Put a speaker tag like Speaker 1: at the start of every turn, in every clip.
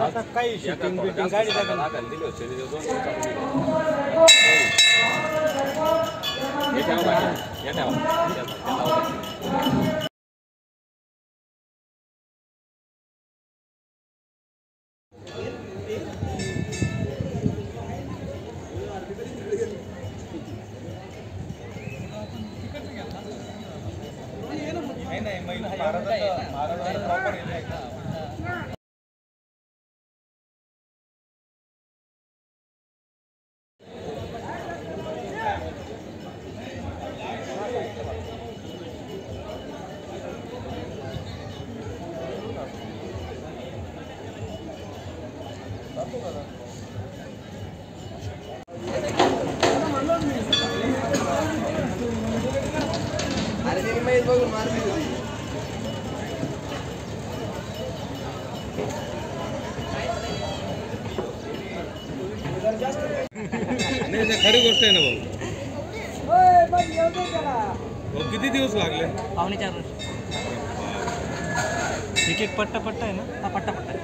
Speaker 1: आता काही शूटिंग बिटिंग गाडी दिली होती
Speaker 2: नाही खरी गोष्ट आहे ना भाऊ किती दिवस लागले
Speaker 1: पावणे 4 वर्ष एक एक पट्टा पट्टा आहे ना हा पट्टा पट्टा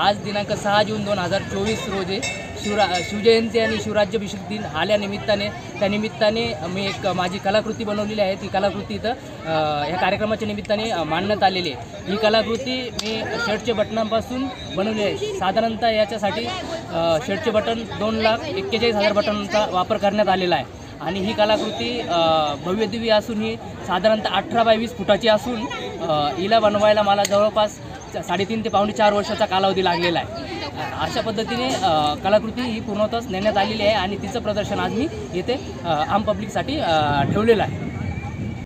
Speaker 1: आज दिनांक 6 जून 2024 रोजी शिवजयंती आणि शिवराज्याभिषेक दिन त्यानिमित्ताने मी एक माझी कलाकृती बनवलेली आहे। ती कलाकृती इथं ह्या कार्यक्रमाच्या निमित्ताने मांडण्यात आलेली आहे। ही कलाकृती मी शर्टच्या बटनांपासून बनवली आहे। साधारणतः याच्यासाठी शर्टचे बटन 2,41,000 बटनांचा वापर करण्यात आलेला आहे आणि ही कलाकृती भव्यदिव्य असून ही साधारणतः 18 बाय 20 फुटाची असून हिला बनवायला मला जवळपास 3.5 ते पावणे 4 वर्षाचा कालावधी लागलेला आहे। अशा पद्धतीने कलाकृती ही पूर्णतः नेण्यात आलेली आहे आणि तिचं प्रदर्शन आज मी येथे आम पब्लिकसाठी ठेवलेलं आहे।